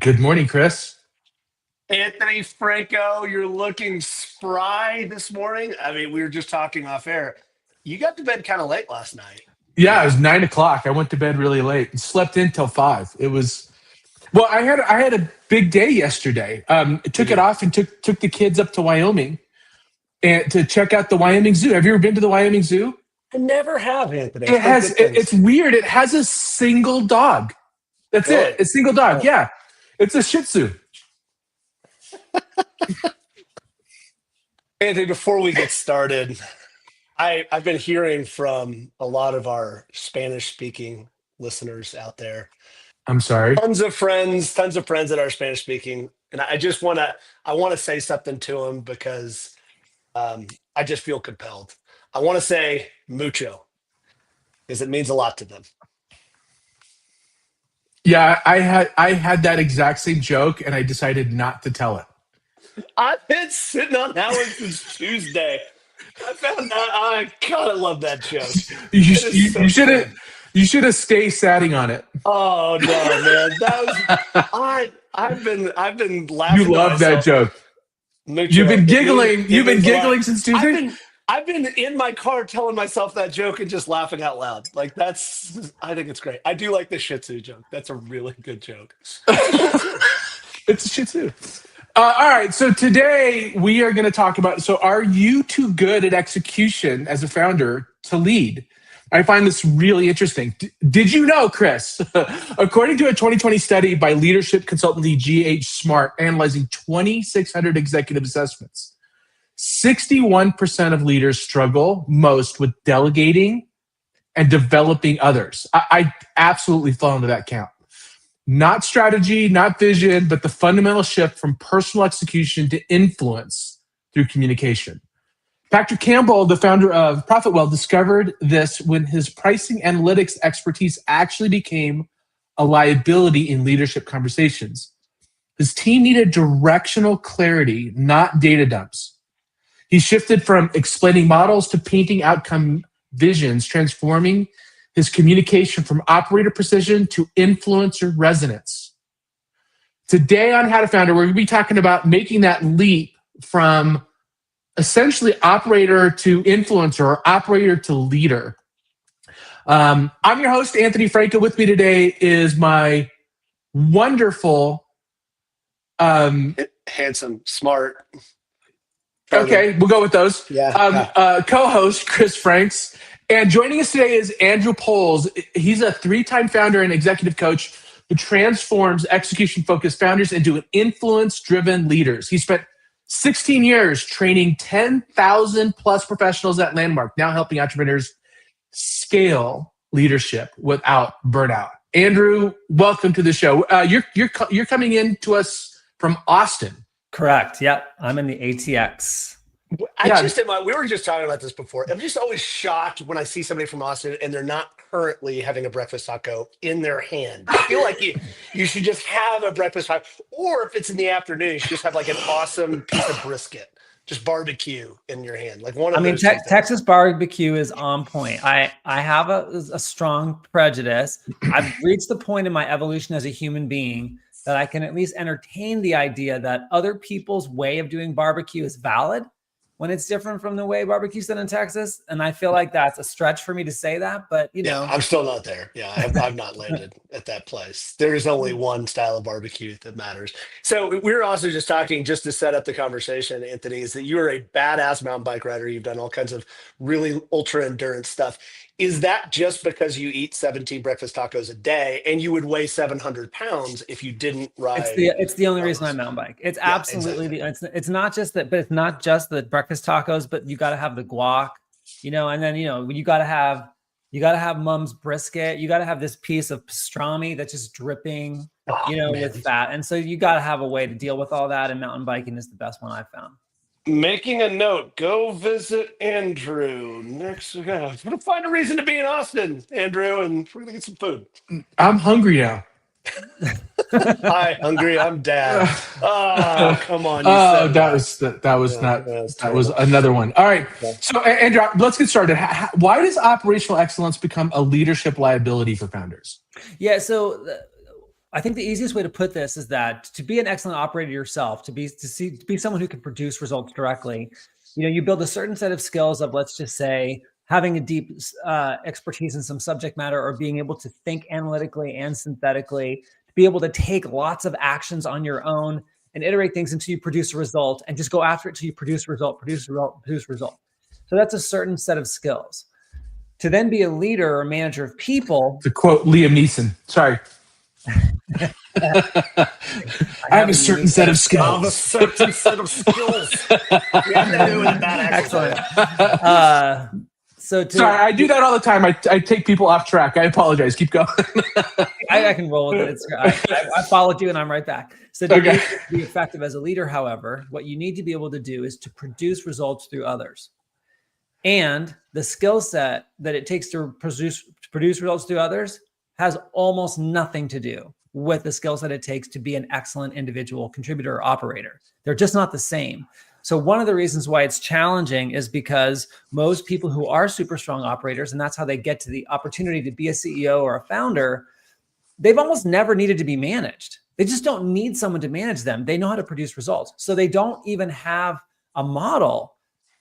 Good morning, Chris. Anthony Franco, you're looking spry this morning. I mean, we were just talking off air. You got to bed kind of late last night. Yeah, it was 9 o'clock. I went to bed really late and slept in till 5. It was well. I had a big day yesterday. Took it off and took the kids up to Wyoming and to check out the Wyoming Zoo. Have you ever been to the Wyoming Zoo? I never have, Anthony. It's weird. It has a single dog. That's Really? it. A single dog. Yeah, it's a Shih Tzu. Anthony, before we get started, I've been hearing from a lot of our Spanish-speaking listeners out there. I'm sorry. Tons of friends that are Spanish-speaking, and I want to say something to them because I just feel compelled. I want to say mucho because it means a lot to them. Yeah, I had that exact same joke, and I decided not to tell it. I've been sitting on that one since Tuesday. I found that I kind of love that joke. You should have stayed satting on it. Oh no, man! I've been laughing. You love that joke. Mucho. You've been giggling. You've been giggling since Tuesday. I've been in my car telling myself that joke and just laughing out loud. Like I think it's great. I do like the Shih Tzu joke. That's a really good joke. It's a Shih Tzu. All right, so today we are going to talk about, so are you too good at execution as a founder to lead? I find this really interesting. Did you know, Chris, according to a 2020 study by leadership consultancy GH Smart, analyzing 2,600 executive assessments, 61% of leaders struggle most with delegating and developing others. I absolutely fall into that count. Not strategy, not vision, but the fundamental shift from personal execution to influence through communication. Patrick Campbell, the founder of ProfitWell, discovered this when his pricing analytics expertise actually became a liability in leadership conversations. His team needed directional clarity, not data dumps. He shifted from explaining models to painting outcome visions, transforming his communication from operator precision to influencer resonance. Today on How to Founder, we're going to be talking about making that leap from essentially operator to influencer or operator to leader. I'm your host, Anthony Franco. With me today is my wonderful... handsome, smart... Okay, we'll go with those. Yeah. Co-host, Chris Franks. And joining us today is Andrew Poles. He's a 3-time founder and executive coach who transforms execution-focused founders into influence-driven leaders. He spent 16 years training 10,000 plus professionals at Landmark, now helping entrepreneurs scale leadership without burnout. Andrew, welcome to the show. You're coming in to us from Austin. Correct. Yep. I'm in the ATX. We were just talking about this before. I'm just always shocked when I see somebody from Austin and they're not currently having a breakfast taco in their hand. I feel like you should just have a breakfast taco, or if it's in the afternoon, you should just have like an awesome piece of brisket, just barbecue in your hand. Like one of those. Texas barbecue is on point. I have a strong prejudice. I've reached the point in my evolution as a human being that I can at least entertain the idea that other people's way of doing barbecue is valid when it's different from the way barbecue's done in Texas. And I feel like that's a stretch for me to say that, but you know. I'm still not there. Yeah, I've not landed at that place. There is only one style of barbecue that matters. So we were also just talking, just to set up the conversation, Anthony, is that you're a badass mountain bike rider. You've done all kinds of really ultra endurance stuff. Is that just because you eat 17 breakfast tacos a day and you would weigh 700 pounds if you didn't ride? It's the only reason I mountain bike. It's absolutely exactly. It's not just that, but it's not just the breakfast tacos, but you got to have the guac, and then, you got to have mom's brisket. You got to have this piece of pastrami that's just dripping, with fat. And so you got to have a way to deal with all that. And mountain biking is the best one I've found. Making a note, go visit Andrew next. We're going to find a reason to be in Austin, Andrew, and we're going to get some food. I'm hungry now. Hi, hungry. I'm dad. Oh, come on. That was another one. All right. So, Andrew, let's get started. Why does operational excellence become a leadership liability for founders? Yeah. So I think the easiest way to put this is that to be an excellent operator yourself, to be someone who can produce results directly, you build a certain set of skills of, let's just say, having a deep expertise in some subject matter, or being able to think analytically and synthetically, to be able to take lots of actions on your own and iterate things until you produce a result, and just go after it till you produce a result, produce a result, produce a result. So that's a certain set of skills. To then be a leader or manager of people. To quote Liam Neeson, sorry. I have a certain set of skills. I have a certain set of skills. We have to do with a bad accent. Excellent. Sorry, I do that all the time. I take people off track. I apologize. Keep going. I can roll with it. I followed you and I'm right back. So to be effective as a leader, however, what you need to be able to do is to produce results through others. And the skill set that it takes to produce results through others has almost nothing to do with the skill set it takes to be an excellent individual contributor or operator. They're just not the same. So one of the reasons why it's challenging is because most people who are super strong operators, and that's how they get to the opportunity to be a CEO or a founder, they've almost never needed to be managed. They just don't need someone to manage them. They know how to produce results. So they don't even have a model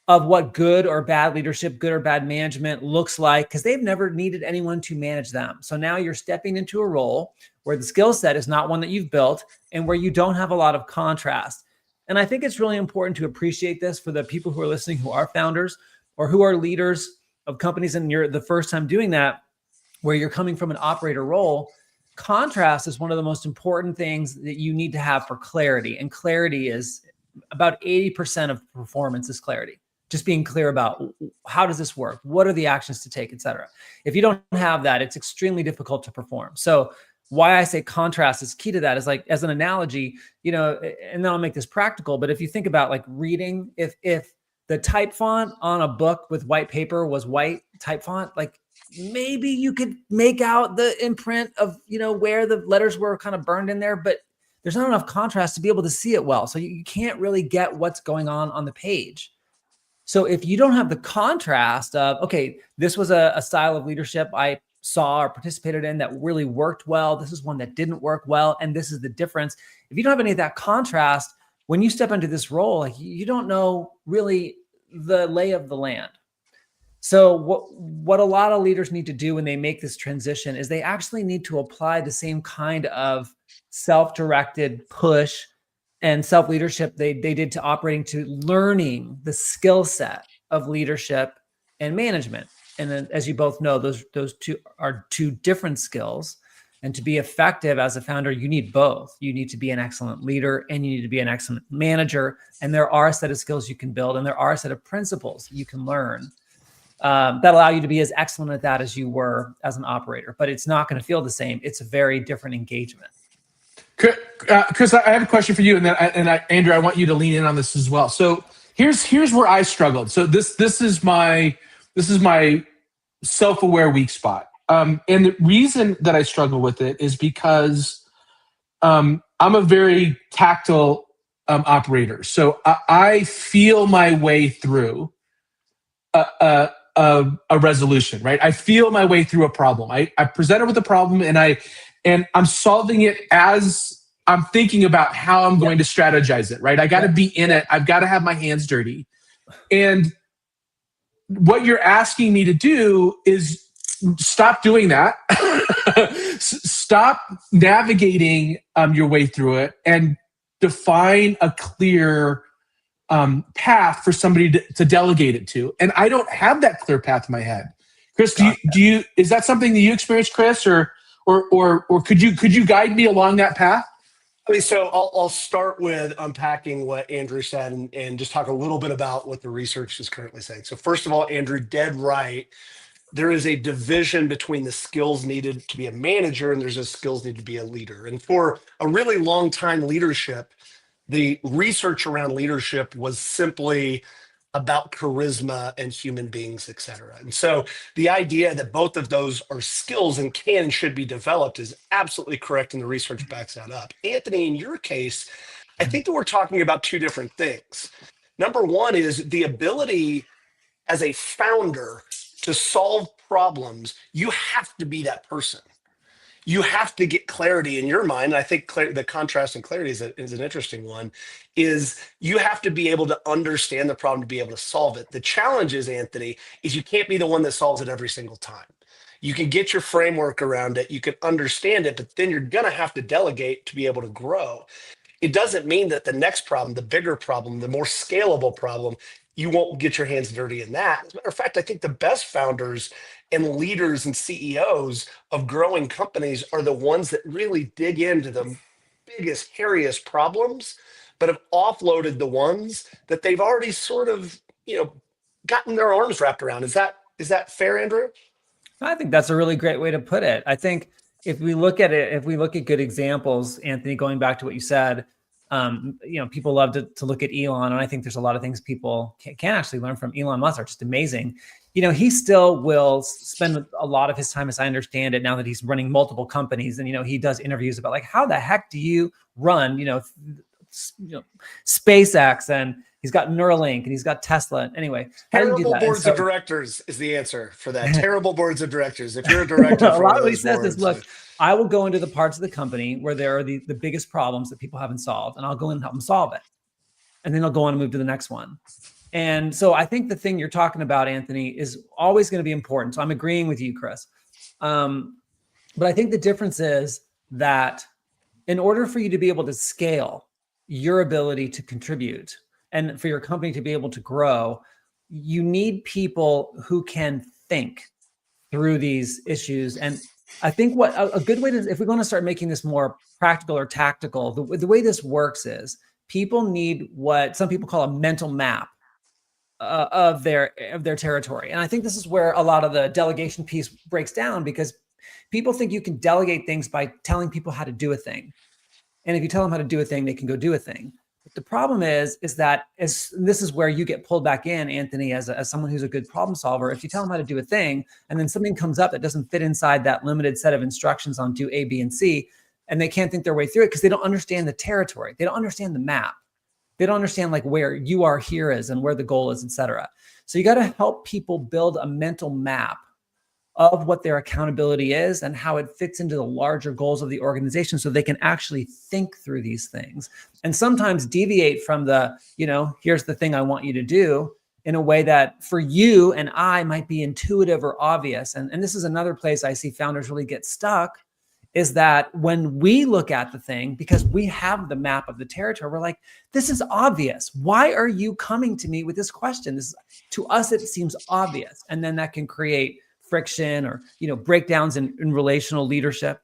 of what good or bad leadership, good or bad management looks like, because they've never needed anyone to manage them. So now you're stepping into a role where the skill set is not one that you've built and where you don't have a lot of contrast. And I think it's really important to appreciate this for the people who are listening, who are founders or who are leaders of companies, and you're the first time doing that, where you're coming from an operator role. Contrast is one of the most important things that you need to have for clarity. And clarity is about 80% of performance is clarity. Just being clear about how does this work? What are the actions to take, et cetera. If you don't have that, it's extremely difficult to perform. So why I say contrast is key to that is, like, as an analogy, and then I'll make this practical, but if you think about like reading, if the type font on a book with white paper was white type font, like maybe you could make out the imprint of, where the letters were kind of burned in there, but there's not enough contrast to be able to see it well. So you can't really get what's going on the page. So if you don't have the contrast of, okay, this was a style of leadership I saw or participated in that really worked well, this is one that didn't work well, and this is the difference. If you don't have any of that contrast, when you step into this role, like, you don't know really the lay of the land. So what a lot of leaders need to do when they make this transition is they actually need to apply the same kind of self-directed push and self-leadership they did to operating, to learning the skill set of leadership and management. And then, as you both know, those two are two different skills. And to be effective as a founder, you need both. You need to be an excellent leader and you need to be an excellent manager. And there are a set of skills you can build, and there are a set of principles you can learn that allow you to be as excellent at that as you were as an operator. But it's not going to feel the same. It's a very different engagement. Chris, I have a question for you, and Andrew, I want you to lean in on this as well. So here's where I struggled. So this is my self-aware weak spot, and the reason that I struggle with it is because I'm a very tactile operator. So I feel my way through a resolution, right? I feel my way through a problem. I present it with a problem, and I'm solving it as I'm thinking about how I'm going to strategize it, right? I got to be in it. I've got to have my hands dirty. And what you're asking me to do is stop doing that. Stop navigating your way through it and define a clear path for somebody to delegate it to. And I don't have that clear path in my head. Chris, do you is that something that you experienced, Chris, or could you guide me along that path? I mean, so I'll start with unpacking what Andrew said and just talk a little bit about what the research is currently saying. So first of all, Andrew, dead right. There is a division between the skills needed to be a manager and there's a skills needed to be a leader. And for a really long time, leadership, the research around leadership was simply about charisma and human beings, et cetera. And so the idea that both of those are skills and can and should be developed is absolutely correct, and the research backs that up. Anthony, in your case, I think that we're talking about two different things. Number one is the ability as a founder to solve problems. You have to be that person. you have to get clarity in your mind. I think the contrast and clarity is an interesting one, is you have to be able to understand the problem to be able to solve it. The challenge is, Anthony, is you can't be the one that solves it every single time. You can get your framework around it, you can understand it, but then you're going to have to delegate to be able to grow. It doesn't mean that the next problem, the bigger problem, the more scalable problem, you won't get your hands dirty in that. As a matter of fact, I think the best founders and leaders and CEOs of growing companies are the ones that really dig into the biggest, hairiest problems, but have offloaded the ones that they've already sort of, gotten their arms wrapped around. Is that fair, Andrew? I think that's a really great way to put it. I think if we look at it, if we look at good examples, Anthony, going back to what you said, people love to look at Elon, and I think there's a lot of things people can actually learn from Elon Musk are just amazing. He still will spend a lot of his time, as I understand it, now that he's running multiple companies, and he does interviews about like, how the heck do you run, SpaceX, and he's got Neuralink, and he's got Tesla. Anyway, terrible boards of directors is the answer for that. Terrible boards of directors. If you're a director, a lot of what he says is, look, I will go into the parts of the company where there are the biggest problems that people haven't solved, and I'll go in and help them solve it. And then I'll go on and move to the next one. And so I think the thing you're talking about, Anthony, is always going to be important. So I'm agreeing with you, Chris. But I think the difference is that in order for you to be able to scale your ability to contribute and for your company to be able to grow, you need people who can think through these issues. And I think what a good way to, if we're going to start making this more practical or tactical, the way this works is people need what some people call a mental map of their territory. And I think this is where a lot of the delegation piece breaks down, because people think you can delegate things by telling people how to do a thing. And if you tell them how to do a thing, they can go do a thing. But the problem is that this is where you get pulled back in, Anthony, as someone who's a good problem solver. If you tell them how to do a thing and then something comes up that doesn't fit inside that limited set of instructions on do A, B, and C, and they can't think their way through it because they don't understand the territory. They don't understand the map. They don't understand like where you are here is and where the goal is, et cetera. So you got to help people build a mental map of what their accountability is and how it fits into the larger goals of the organization so they can actually think through these things and sometimes deviate from the, here's the thing I want you to do in a way that for you and I might be intuitive or obvious. And this is another place I see founders really get stuck, is that when we look at the thing, because we have the map of the territory, we're like, this is obvious. Why are you coming to me with this question? To us, it seems obvious. And then that can create friction or, breakdowns in relational leadership.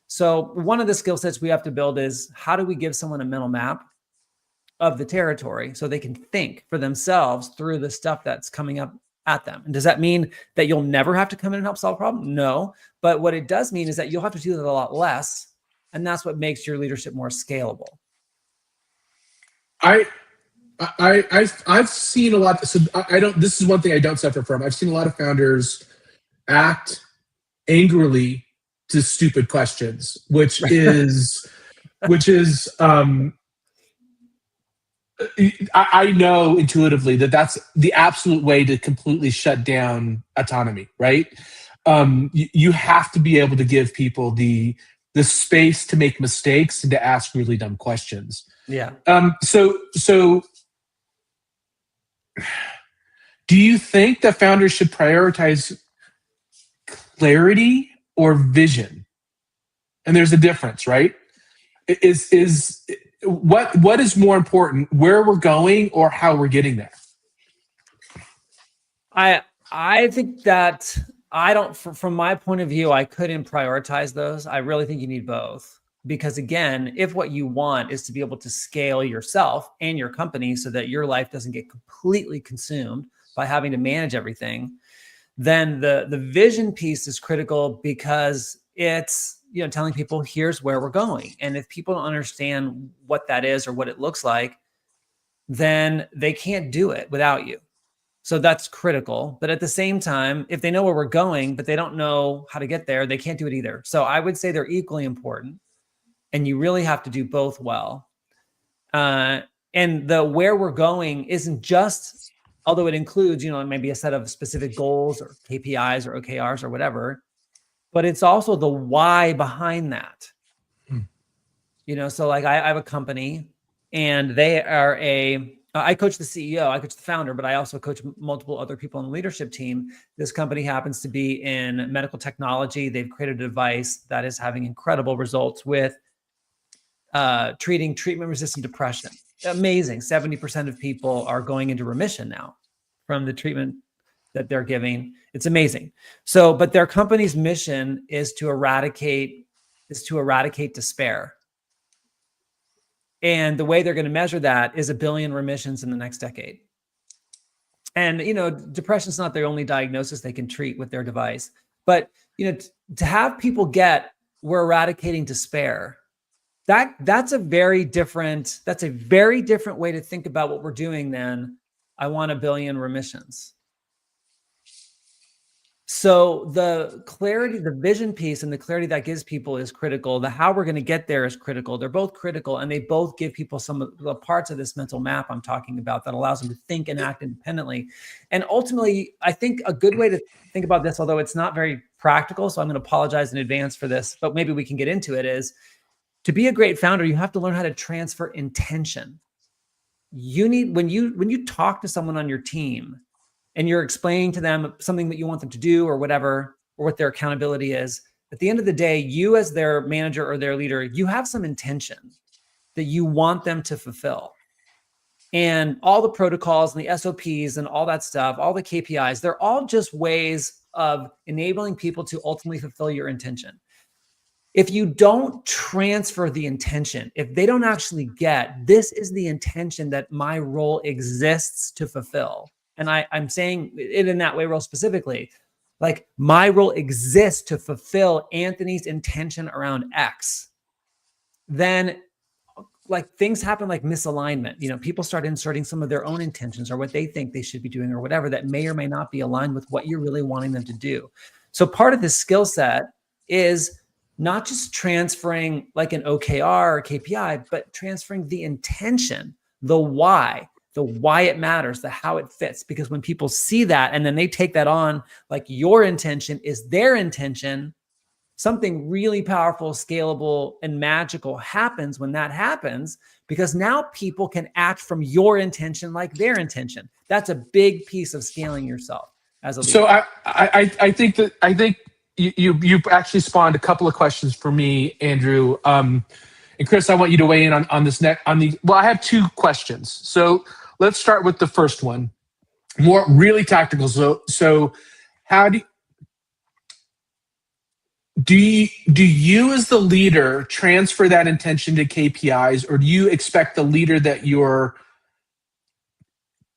So one of the skill sets we have to build is, how do we give someone a mental map of the territory so they can think for themselves through the stuff that's coming up at them? And does that mean that you'll never have to come in and help solve a problem? No. But what it does mean is that you'll have to do that a lot less. And that's what makes your leadership more scalable. I've seen a lot. So this is one thing I don't suffer from. I've seen a lot of founders act angrily to stupid questions, which is I know intuitively that that's the absolute way to completely shut down autonomy, right? You have to be able to give people the space to make mistakes and to ask really dumb questions. Yeah. So do you think that founders should prioritize clarity or vision? And there's a difference, right? What is more important, where we're going or how we're getting there? I think that from my point of view, I couldn't prioritize those. I really think you need both. Because again, if what you want is to be able to scale yourself and your company so that your life doesn't get completely consumed by having to manage everything, then the vision piece is critical, because it's, telling people here's where we're going. And if people don't understand what that is or what it looks like, then they can't do it without you. So that's critical. But at the same time, if they know where we're going, but they don't know how to get there, they can't do it either. So I would say they're equally important, and you really have to do both well. And the where we're going isn't just, although it includes, maybe a set of specific goals or KPIs or OKRs or whatever, but it's also the why behind that. You know, so like I have a company and they are I coach the CEO, I coach the founder, but I also coach multiple other people on the leadership team. This company happens to be in medical technology. They've created a device that is having incredible results with treating treatment-resistant depression. Amazing. 70% of people are going into remission now from the treatment that they're giving. It's amazing. So, but their company's mission is to eradicate despair. And the way they're going to measure that is 1 billion remissions in the next decade. And, you know, depression is not their only diagnosis they can treat with their device. But, you know, to have people get, we're eradicating despair, that's a very different way to think about what we're doing than I want 1 billion remissions. So the clarity, the vision piece and the clarity that gives people is critical. The how we're going to get there is critical. They're both critical, and they both give people some of the parts of this mental map I'm talking about that allows them to think and act independently. And ultimately, I think a good way to think about this, although it's not very practical, so I'm going to apologize in advance for this, but maybe we can get into it, is to be a great founder, you have to learn how to transfer intention. You need, when you talk to someone on your team, and you're explaining to them something that you want them to do or whatever, or what their accountability is, at the end of the day, you as their manager or their leader, you have some intention that you want them to fulfill. And all the protocols and the SOPs and all that stuff, all the KPIs, they're all just ways of enabling people to ultimately fulfill your intention. If you don't transfer the intention, if they don't actually get, this is the intention that my role exists to fulfill, and I'm saying it in that way real specifically, like my role exists to fulfill Anthony's intention around X, then like things happen like misalignment. You know, people start inserting some of their own intentions or what they think they should be doing or whatever that may or may not be aligned with what you're really wanting them to do. So part of this skill set is not just transferring like an OKR or KPI, but transferring the intention, the why it matters, the how it fits. Because when people see that and then they take that on, like your intention is their intention, something really powerful, scalable, and magical happens when that happens, because now people can act from your intention like their intention. That's a big piece of scaling yourself as a leader. So I think you've actually spawned a couple of questions for me, Andrew. And Chris, I want you to weigh in on this next. Well, I have two questions. So let's start with the first one, more really tactical. So how do you as the leader transfer that intention to KPIs, or do you expect the leader that you're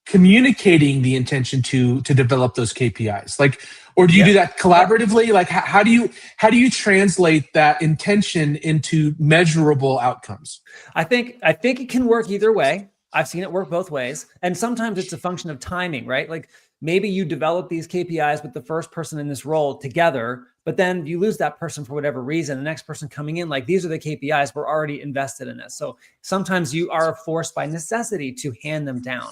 communicating the intention to develop those KPIs? Like, or do you do that collaboratively? Like, how do you translate that intention into measurable outcomes? I think it can work either way. I've seen it work both ways. And sometimes it's a function of timing, right? Like maybe you develop these KPIs with the first person in this role together, but then you lose that person for whatever reason. The next person coming in, like, these are the KPIs, we're already invested in this. So sometimes you are forced by necessity to hand them down.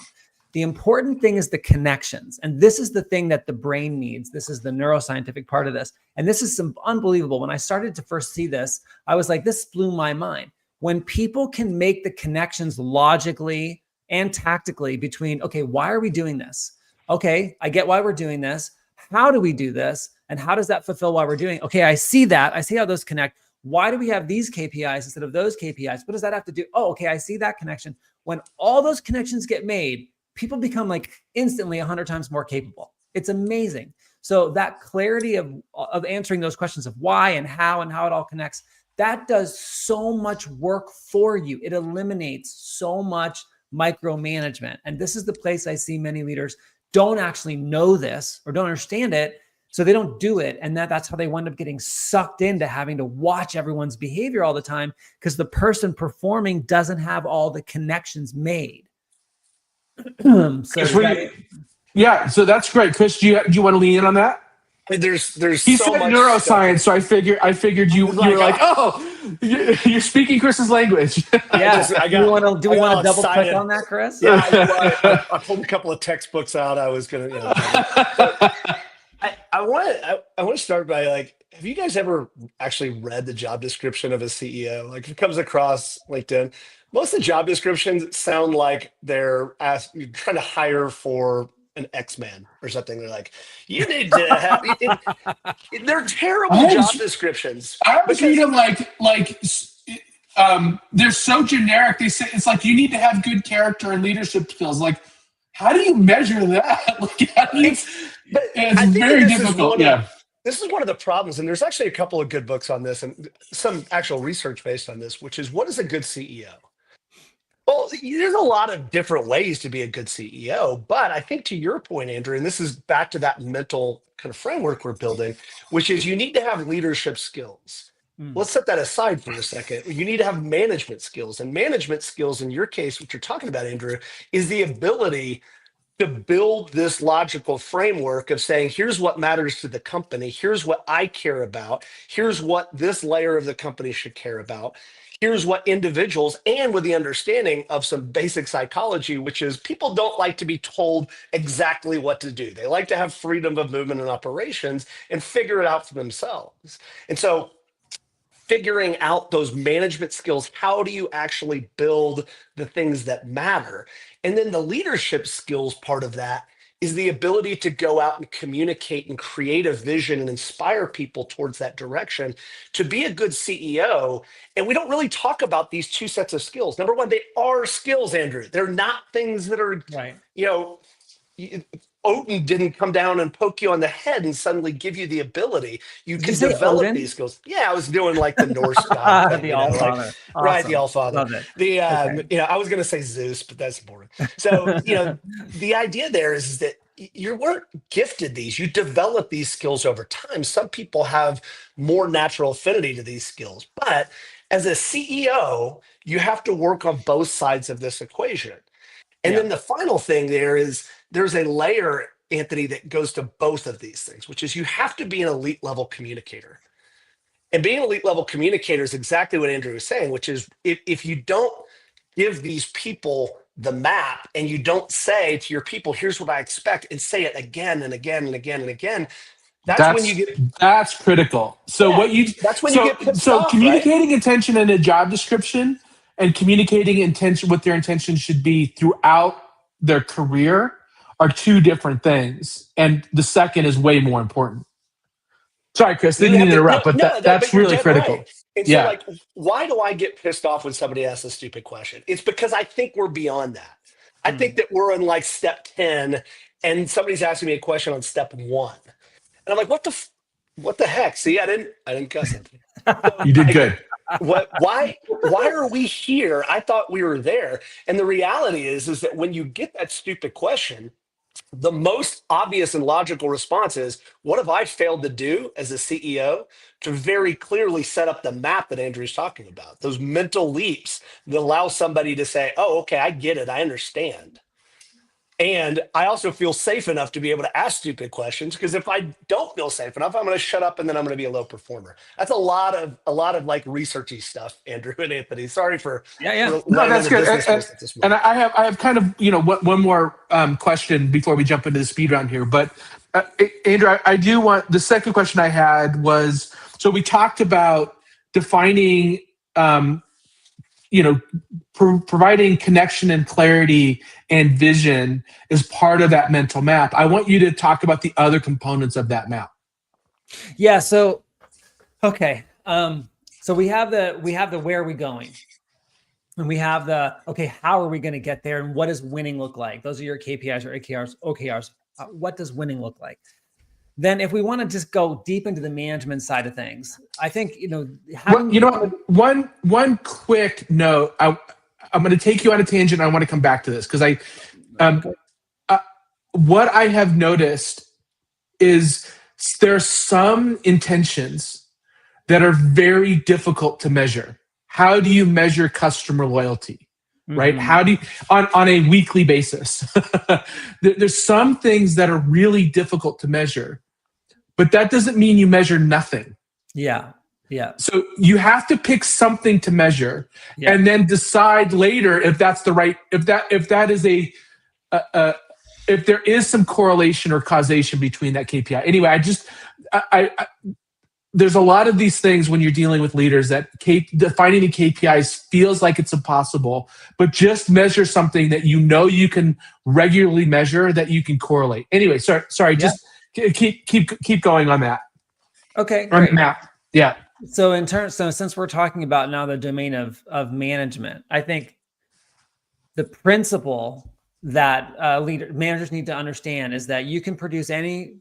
The important thing is the connections. And this is the thing that the brain needs. This is the neuroscientific part of this. And this is unbelievable. When I started to first see this, I was like, this blew my mind. When people can make the connections logically and tactically between, okay, why are we doing this? Okay, I get why we're doing this. How do we do this? And how does that fulfill why we're doing it? Okay, I see that. I see how those connect. Why do we have these KPIs instead of those KPIs? What does that have to do? Oh, okay, I see that connection. When all those connections get made, people become like instantly 100 times more capable. It's amazing. So that clarity of answering those questions of why and how it all connects, that does so much work for you. It eliminates so much micromanagement. And this is the place I see many leaders don't actually know this or don't understand it. So they don't do it. And that's how they wind up getting sucked into having to watch everyone's behavior all the time, because the person performing doesn't have all the connections made. So that's great. Chris, do you want to lean in on that? There's he so said much neuroscience, so I figured you were like, oh, you're speaking Chris's language. Yeah. Do we want to double click on that, Chris? Yeah. I pulled a couple of textbooks out. I was gonna. I want to start by like, have you guys ever actually read the job description of a CEO? Like if it comes across LinkedIn, most of the job descriptions sound like they're trying to hire for an X-Man or something. They're like, you need to have they're terrible job descriptions I always read because them they're so generic. They say it's like you need to have good character and leadership skills. Like, how do you measure that? Like, how do you, it's I think very difficult. This is one of the problems, and there's actually a couple of good books on this and some actual research based on this, which is what is a good CEO? Well, there's a lot of different ways to be a good CEO, but I think to your point, Andrew, and this is back to that mental kind of framework we're building, which is you need to have leadership skills. Let's set that aside for a second. You need to have management skills, and management skills in your case, what you're talking about, Andrew, is the ability to build this logical framework of saying, here's what matters to the company. Here's what I care about. Here's what this layer of the company should care about. Here's what individuals, and with the understanding of some basic psychology, which is people don't like to be told exactly what to do. They like to have freedom of movement and operations and figure it out for themselves. And so figuring out those management skills, how do you actually build the things that matter? And then the leadership skills part of that is the ability to go out and communicate and create a vision and inspire people towards that direction to be a good CEO. And we don't really talk about these two sets of skills. Number one, they are skills, Andrew. They're not things that are, Right. Odin didn't come down and poke you on the head and suddenly give you the ability. You can develop these skills. Yeah, I was doing like the Norse god thing, the Allfather. Awesome. Right, the Allfather. Love it. I was going to say Zeus, but that's boring. So, the idea there is that you weren't gifted these. You develop these skills over time. Some people have more natural affinity to these skills, but as a CEO, you have to work on both sides of this equation. And then the final thing there's a layer, Anthony, that goes to both of these things, which is you have to be an elite level communicator. And being an elite level communicator is exactly what Andrew was saying, which is if you don't give these people the map and you don't say to your people, here's what I expect, and say it again and again and again and again, that's critical. So that's when you get pissed off, communicating intention in a job description and communicating intention, what their intention should be throughout their career, are two different things. And the second is way more important. Sorry, Chris, didn't mean to interrupt, but that's really critical. Right. And so, why do I get pissed off when somebody asks a stupid question? It's because I think we're beyond that. I think that we're in like step 10 and somebody's asking me a question on step 1. And I'm like, what the heck? See, I didn't cuss it. You did good. Why are we here? I thought we were there. And the reality is that when you get that stupid question, the most obvious and logical response is, what have I failed to do as a CEO to very clearly set up the map that Andrew's talking about? Those mental leaps that allow somebody to say, oh, okay, I get it. I understand. And I also feel safe enough to be able to ask stupid questions, because if I don't feel safe enough, I'm going to shut up and then I'm going to be a low performer. That's a lot of like researchy stuff, Andrew and Anthony. Sorry for no, that's good. And I have kind of one more question before we jump into the speed round here. But Andrew, I do want, the second question I had was, so we talked about defining providing connection and clarity and vision is part of that mental map. I want you to talk about the other components of that map. Yeah. So, okay. So we have the where are we going? And we have how are we going to get there? And what does winning look like? Those are your KPIs or OKRs. What does winning look like? Then if we want to just go deep into the management side of things, I think, one quick note, I'm going to take you on a tangent. I want to come back to this because what I have noticed is there's some intentions that are very difficult to measure. How do you measure customer loyalty? Right? How do you, on a weekly basis? There's some things that are really difficult to measure, but that doesn't mean you measure nothing. Yeah. So you have to pick something to measure, and then decide later if that's the right, if that is if there is some correlation or causation between that KPI. Anyway, there's a lot of these things when you're dealing with leaders that defining the KPIs feels like it's impossible, but just measure something that you know you can regularly measure, that you can correlate. Anyway, sorry, just keep going on that. Okay, on great. the map. Yeah. So since we're talking about now the domain of management, I think the principle that managers need to understand is that you can produce any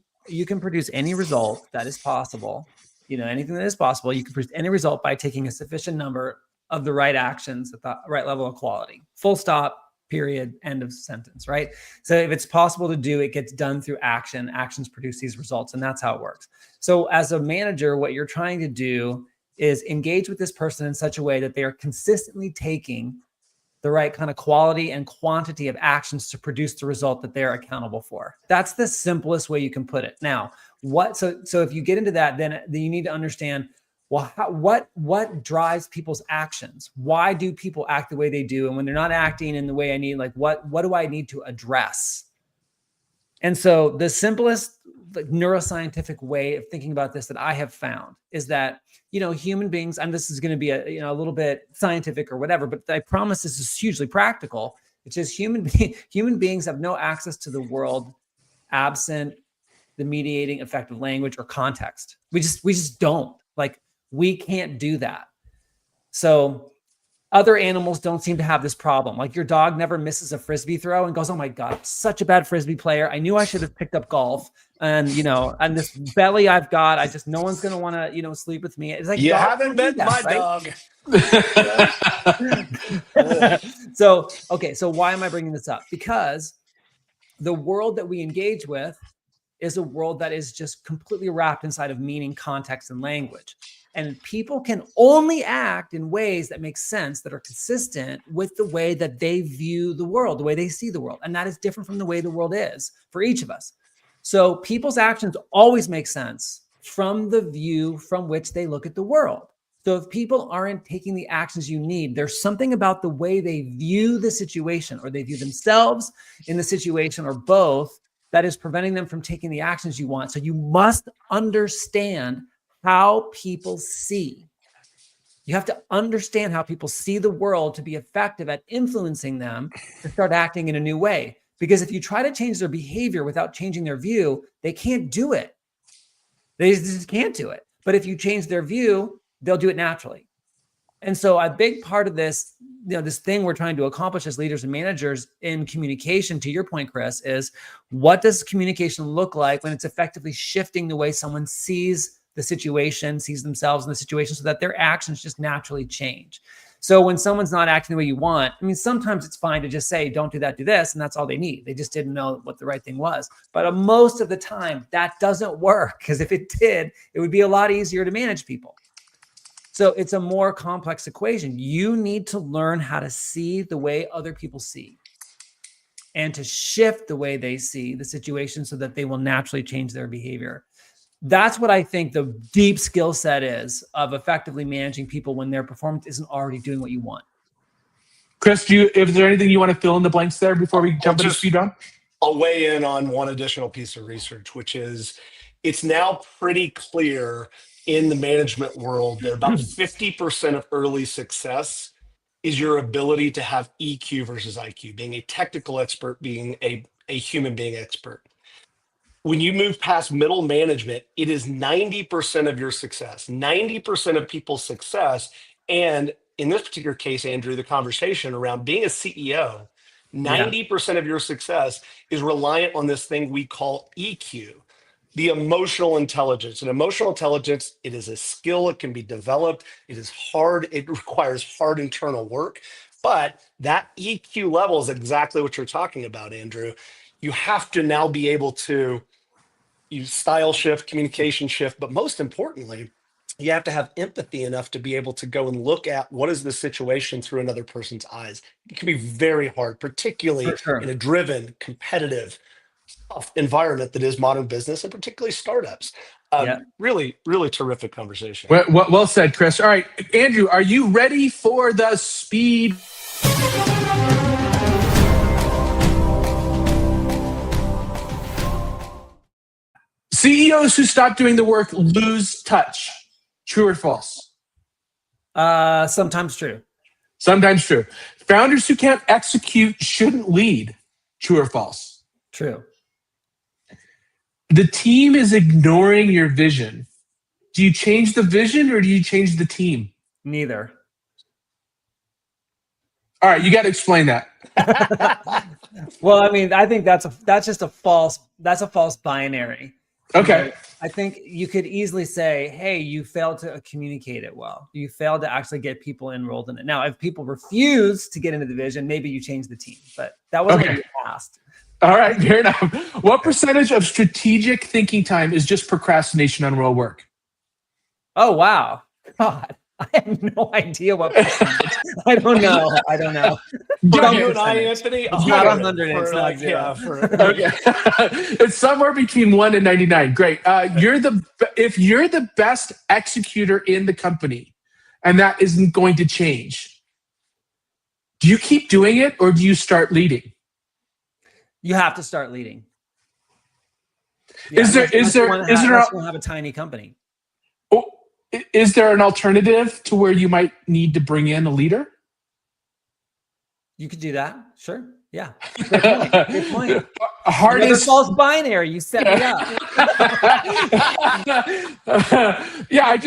result that is possible. Anything that is possible, you can produce any result by taking a sufficient number of the right actions at the right level of quality. Full stop, period, end of sentence, right? So if it's possible to do, it gets done through action. Actions produce these results, and that's how it works. So as a manager, what you're trying to do is engage with this person in such a way that they are consistently taking the right kind of quality and quantity of actions to produce the result that they're accountable for. That's the simplest way you can put it. Now, so if you get into that, then you need to understand, well, what drives people's actions? Why do people act the way they do? And when they're not acting in the way I need, like what do I need to address? And so the simplest neuroscientific way of thinking about this that I have found is that, human beings, and this is going to be a little bit scientific or whatever, but I promise this is hugely practical. It's just human beings have no access to the world absent the mediating effective language or context. We just don't. Like, we can't do that. So other animals don't seem to have this problem. Like, your dog never misses a Frisbee throw and goes, oh my God, I'm such a bad Frisbee player. I knew I should have picked up golf. And, and this belly I've got, no one's going to want to, sleep with me. It's like, you haven't met my dog. So why am I bringing this up? Because the world that we engage with is a world that is just completely wrapped inside of meaning, context, and language. And people can only act in ways that make sense, that are consistent with the way that they view the world, the way they see the world. And that is different from the way the world is for each of us. So people's actions always make sense from the view from which they look at the world. So if people aren't taking the actions you need, there's something about the way they view the situation, or they view themselves in the situation, or both, that is preventing them from taking the actions you want. So you must understand how people see. You have to understand how people see the world to be effective at influencing them to start acting in a new way. Because if you try to change their behavior without changing their view, they can't do it. They just can't do it. But if you change their view, they'll do it naturally. And so a big part of this, this thing we're trying to accomplish as leaders and managers in communication, to your point, Chris, is what does communication look like when it's effectively shifting the way someone sees the situation, sees themselves in the situation, so that their actions just naturally change. So when someone's not acting the way you want, sometimes it's fine to just say, don't do that, do this, and that's all they need. They just didn't know what the right thing was. But most of the time, that doesn't work, because if it did, it would be a lot easier to manage people. So it's a more complex equation. You need to learn how to see the way other people see, and to shift the way they see the situation so that they will naturally change their behavior. That's what I think the deep skill set is of effectively managing people when their performance isn't already doing what you want. Chris, is there anything you want to fill in the blanks there before we jump into speed run? I'll weigh in on one additional piece of research, which is it's now pretty clear in the management world that about 50% of early success is your ability to have EQ versus IQ, being a technical expert, being a human being expert. When you move past middle management, it is 90% of your success, 90% of people's success. And in this particular case, Andrew, the conversation around being a CEO, 90% of your success is reliant on this thing we call EQ, the emotional intelligence. And emotional intelligence, it is a skill. It can be developed. It is hard. It requires hard internal work. But that EQ level is exactly what you're talking about, Andrew. You have to now be able to use style shift, communication shift, but most importantly, you have to have empathy enough to be able to go and look at what is the situation through another person's eyes. It can be very hard, particularly in a driven, competitive environment that is modern business, and particularly startups. Really, really terrific conversation. Well said, Chris. All right, Andrew, are you ready for the speed? CEOs who stop doing the work lose touch. True or false? Sometimes true. Sometimes true. Founders who can't execute shouldn't lead. True or false? True. The team is ignoring your vision. Do you change the vision or do you change the team? Neither. All right, you got to explain that. Well, I mean, I think that's just a false binary. Okay. I think you could easily say, hey, you failed to communicate it well. You failed to actually get people enrolled in it. Now, if people refuse to get into the vision, maybe you change the team, but that wasn't what you asked. All right, fair enough. What percentage of strategic thinking time is just procrastination on real work? Oh, wow. God, I have no idea what percentage. I don't know. For you and I, Anthony, it's not 100. It's not zero. Yeah, Okay. It's somewhere between 1 and 99. Great. If you're the best executor in the company and that isn't going to change, do you keep doing it or do you start leading? You have to start leading. Is there have a tiny company? Is there an alternative to where you might need to bring in a leader? You could do that. Sure. Yeah. Good point. Hardest false binary. You set me up. Yeah,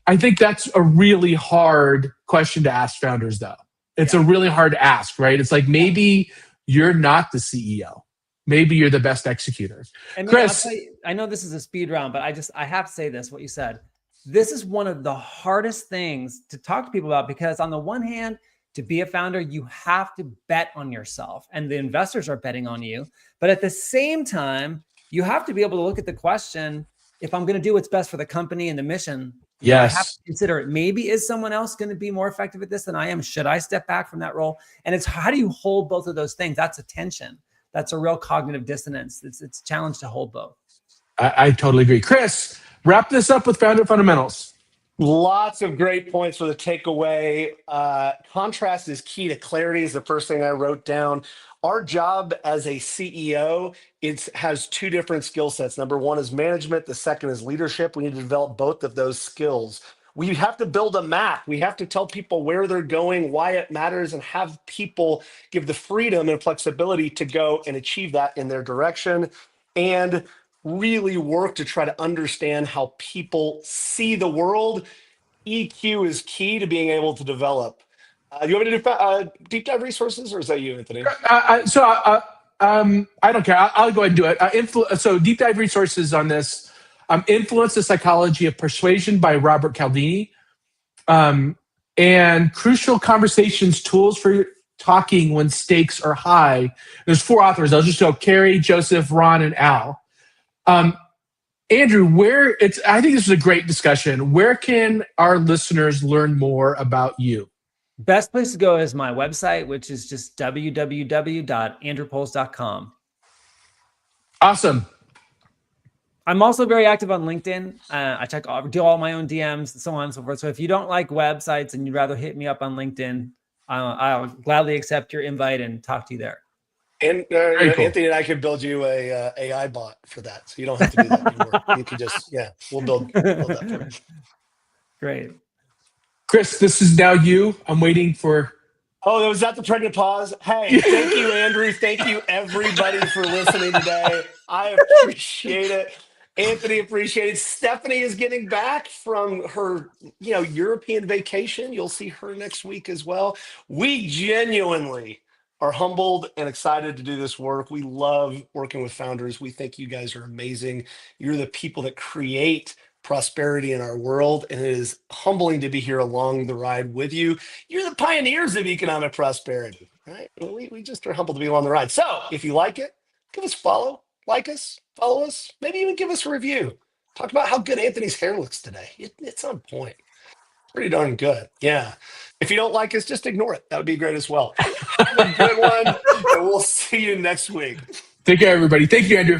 I think that's a really hard question to ask founders, though. It's a really hard ask, right? It's like maybe you're not the CEO. Maybe you're the best executor. And Chris, I know this is a speed round, but I have to say this, what you said. This is one of the hardest things to talk to people about because on the one hand, to be a founder, you have to bet on yourself and the investors are betting on you. But at the same time, you have to be able to look at the question, if I'm going to do what's best for the company and the mission, yes, I have to consider it. Maybe is someone else going to be more effective at this than I am? Should I step back from that role? And it's how do you hold both of those things? That's a tension. That's a real cognitive dissonance. It's a challenge to hold both. I totally agree. Chris, wrap this up with founder fundamentals. Lots of great points for the takeaway. Contrast is key to clarity is the first thing I wrote down. Our job as a CEO, it has two different skill sets. Number one is management. The second is leadership. We need to develop both of those skills. We have to build a map. We have to tell people where they're going, why it matters, and have people give the freedom and flexibility to go and achieve that in their direction. And really work to try to understand how people see the world. EQ is key to being able to develop. You want me to do deep dive resources, or is that you, Anthony? I don't care. I'll go ahead and do it. So deep dive resources on this. Influence the Psychology of Persuasion by Robert Cialdini. And Crucial Conversations, Tools for Talking When Stakes Are High. There's 4 authors. I'll just go Carrie, Joseph, Ron, and Al. Andrew, I think this is a great discussion. Where can our listeners learn more about you? Best place to go is my website, which is just www.andrewpoles.com. Awesome. I'm also very active on LinkedIn. I do all my own DMs and so on and so forth. So if you don't like websites and you'd rather hit me up on LinkedIn, I'll gladly accept your invite and talk to you there. And cool. Anthony and I could build you a AI bot for that, so you don't have to do that anymore. You can just we'll build that for you. Great, Chris. This is now you. I'm waiting for. Oh, was that the pregnant pause? Hey, thank you, Andrew. Thank you, everybody, for listening today. I appreciate it. Anthony appreciated. Stephanie is getting back from her, European vacation. You'll see her next week as well. We genuinely are humbled and excited to do this work. We love working with founders. We think you guys are amazing. You're the people that create prosperity in our world, and it is humbling to be here along the ride with you. You're the pioneers of economic prosperity, right? We just are humbled to be along the ride. So if you like it, give us a follow, like us, follow us, maybe even give us a review. Talk about how good Anthony's hair looks today. It's on point. Pretty darn good. Yeah. If you don't like us, just ignore it. That would be great as well. Have a good one, and we'll see you next week. Take care, everybody. Thank you, Andrew.